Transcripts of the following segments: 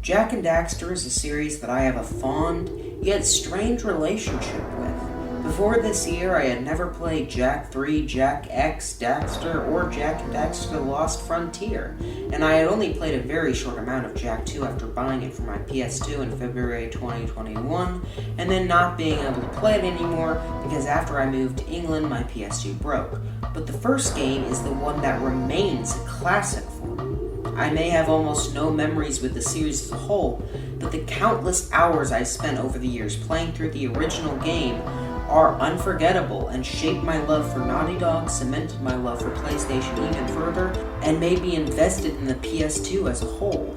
Jak and Daxter is a series that I have a fond, yet strange relationship with. Before this year, I had never played Jak III, Jak X, Daxter, or Jak and Daxter The Lost Frontier, and I had only played a very short amount of Jak II after buying it for my PS2 in February 2021, and then not being able to play it anymore because after I moved to England, my PS2 broke. But the first game is the one that remains a classic for me. I may have almost no memories with the series as a whole, but the countless hours I spent over the years playing through the original game are unforgettable and shaped my love for Naughty Dog, cemented my love for PlayStation even further, and made me invested in the PS2 as a whole.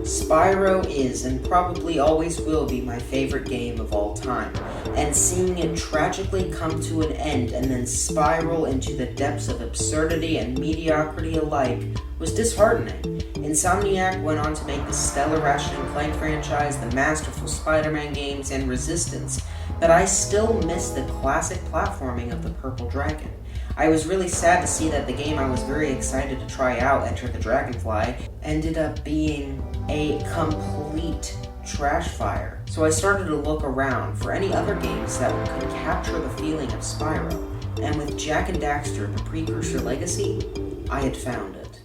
Spyro is, and probably always will be, my favorite game of all time, and seeing it tragically come to an end and then spiral into the depths of absurdity and mediocrity alike was disheartening. Insomniac went on to make the stellar Ratchet & Clank franchise, the masterful Spider-Man games, and Resistance, but I still miss the classic platforming of the Purple Dragon. I was really sad to see that the game I was very excited to try out, Enter the Dragonfly, ended up being a complete trash fire. So I started to look around for any other games that could capture the feeling of Spyro, and with Jak and Daxter The Precursor Legacy, I had found it.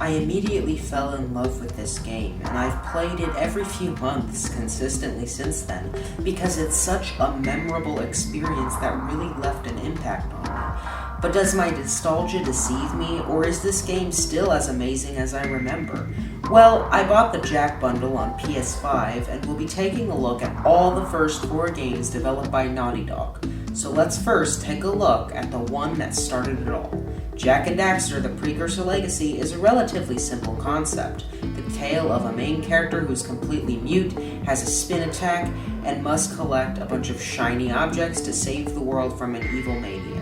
I immediately fell in love with this game, and I've played it every few months consistently since then, because it's such a memorable experience that really left an impact on me. But does my nostalgia deceive me, or is this game still as amazing as I remember? Well, I bought the Jak bundle on PS5, and we'll be taking a look at all the first 4 games developed by Naughty Dog. So let's first take a look at the one that started it all. Jak and Daxter The Precursor Legacy is a relatively simple concept. The tale of a main character who's completely mute, has a spin attack, and must collect a bunch of shiny objects to save the world from an evil maniac.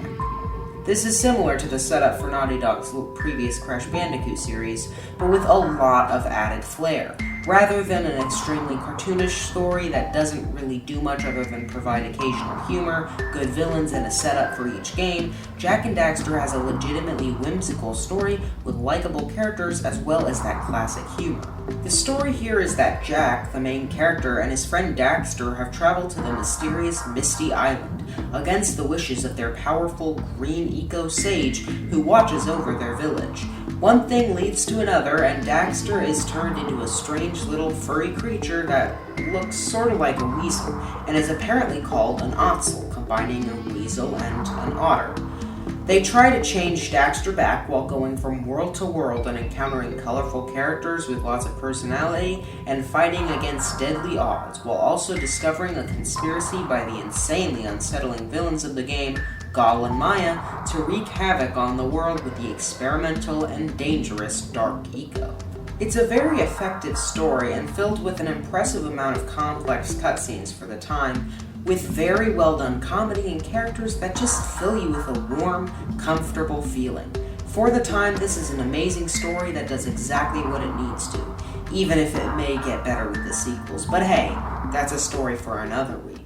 This is similar to the setup for Naughty Dog's previous Crash Bandicoot series, but with a lot of added flair. Rather than an extremely cartoonish story that doesn't really do much other than provide occasional humor, good villains, and a setup for each game, Jak and Daxter has a legitimately whimsical story with likable characters as well as that classic humor. The story here is that Jak, the main character, and his friend Daxter have traveled to the mysterious Misty Island against the wishes of their powerful green eco-sage who watches over their village. One thing leads to another, and Daxter is turned into a strange little furry creature that looks sort of like a weasel, and is apparently called an ottsel, combining a weasel and an otter. They try to change Daxter back while going from world to world and encountering colorful characters with lots of personality and fighting against deadly odds, while also discovering a conspiracy by the insanely unsettling villains of the game, Gal and Maya, to wreak havoc on the world with the experimental and dangerous Dark Eco. It's a very effective story and filled with an impressive amount of complex cutscenes for the time, with very well done comedy and characters that just fill you with a warm, comfortable feeling. For the time, this is an amazing story that does exactly what it needs to, even if it may get better with the sequels. But hey, that's a story for another week.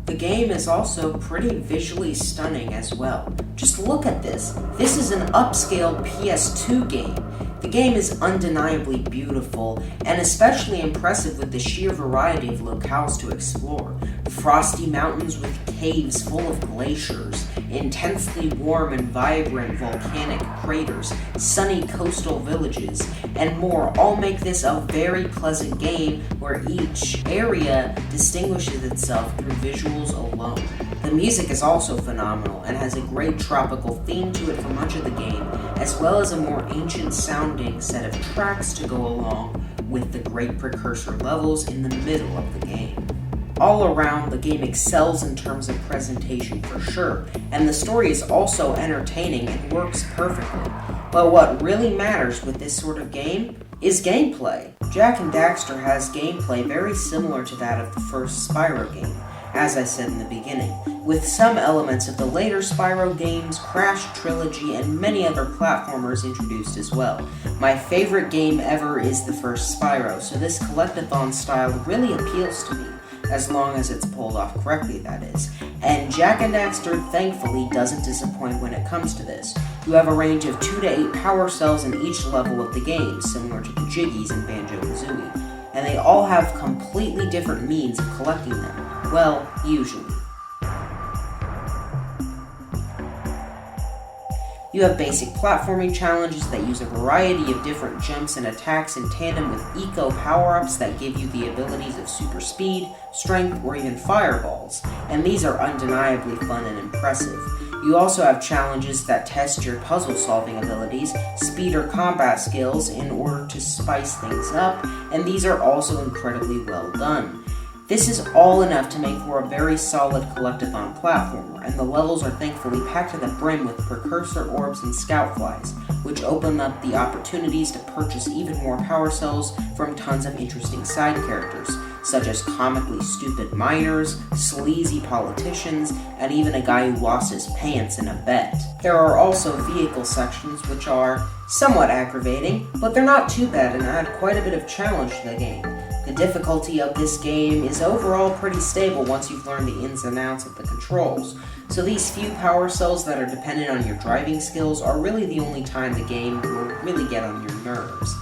The game is also pretty visually stunning as well. Just look at this. This is an upscale PS2 game. The game is undeniably beautiful, and especially impressive with the sheer variety of locales to explore. Frosty mountains with caves full of glaciers, intensely warm and vibrant volcanic craters, sunny coastal villages, and more all make this a very pleasant game where each area distinguishes itself through visuals alone. The music is also phenomenal and has a great tropical theme to it for much of the game, as well as a more ancient sounding set of tracks to go along with the great Precursor levels in the middle of the game. All around, the game excels in terms of presentation for sure, and the story is also entertaining and works perfectly. But what really matters with this sort of game is gameplay. Jak and Daxter has gameplay very similar to that of the first Spyro game, as I said in the beginning, with some elements of the later Spyro games, Crash Trilogy, and many other platformers introduced as well. My favorite game ever is the first Spyro, so this collectathon style really appeals to me, as long as it's pulled off correctly, that is. And Jak and Daxter thankfully doesn't disappoint when it comes to this. You have a range of 2 to 8 power cells in each level of the game, similar to the Jiggies in Banjo-Kazooie. and they all have completely different means of collecting them. Well, usually. You have basic platforming challenges that use a variety of different jumps and attacks in tandem with eco power-ups that give you the abilities of super speed, strength, or even fireballs, and these are undeniably fun and impressive. You also have challenges that test your puzzle-solving abilities, speed or combat skills in order to spice things up, and these are also incredibly well done. This is all enough to make for a very solid collectathon platformer, and the levels are thankfully packed to the brim with precursor orbs and scout flies, which open up the opportunities to purchase even more power cells from tons of interesting side characters, such as comically stupid miners, sleazy politicians, and even a guy who lost his pants in a bet. There are also vehicle sections which are somewhat aggravating, but they're not too bad and add quite a bit of challenge to the game. The difficulty of this game is overall pretty stable once you've learned the ins and outs of the controls, so these few power cells that are dependent on your driving skills are really the only time the game will really get on your nerves.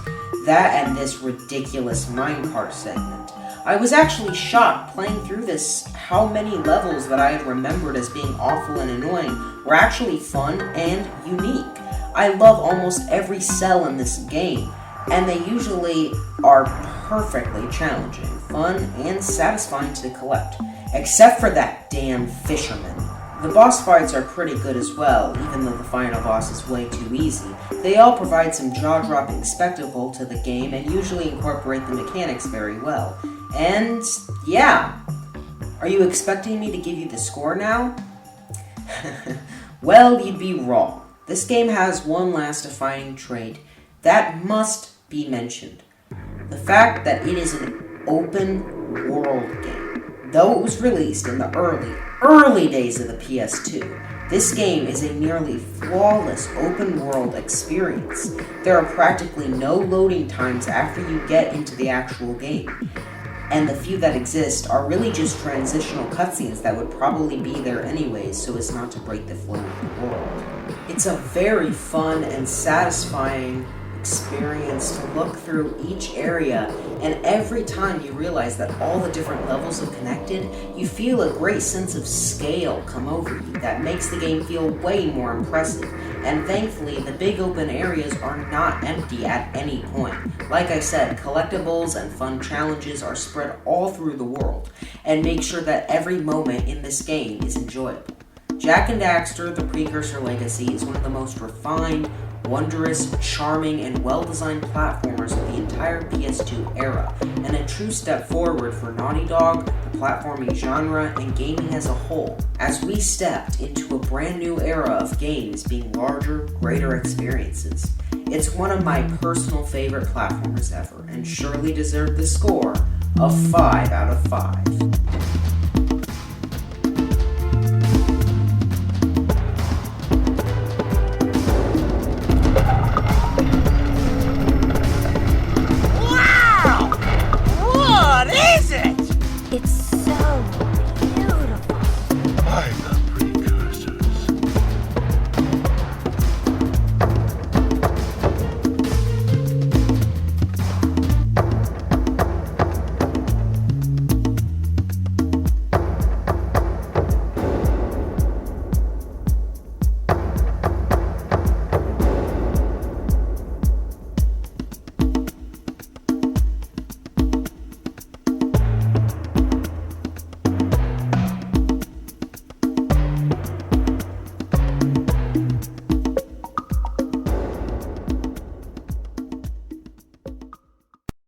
That and this ridiculous minecart segment. I was actually shocked playing through this how many levels that I had remembered as being awful and annoying were actually fun and unique. I love almost every cell in this game, and they usually are perfectly challenging, fun, and satisfying to collect, except for that damn fisherman. The boss fights are pretty good as well, even though the final boss is way too easy. They all provide some jaw-dropping spectacle to the game and usually incorporate the mechanics very well. And yeah, are you expecting me to give you the score now? Well, you'd be wrong. This game has one last defining trait that must be mentioned. The fact that it is an open world game. Though it was released in the early days of the PS2, this game is a nearly flawless open world experience. There are practically no loading times after you get into the actual game, and the few that exist are really just transitional cutscenes that would probably be there anyways so as not to break the flow of the world. It's a very fun and satisfying experience to look through each area, and every time you realize that all the different levels are connected, you feel a great sense of scale come over you that makes the game feel way more impressive. And thankfully, the big open areas are not empty at any point. Like I said, collectibles and fun challenges are spread all through the world, and make sure that every moment in this game is enjoyable. Jak and Daxter The Precursor Legacy is one of the most refined, wondrous, charming, and well-designed platformers of the entire PS2 era, and a true step forward for Naughty Dog, the platforming genre, and gaming as a whole, as we stepped into a brand new era of games being larger, greater experiences. It's one of my personal favorite platformers ever, and surely deserved the score of 5 out of 5.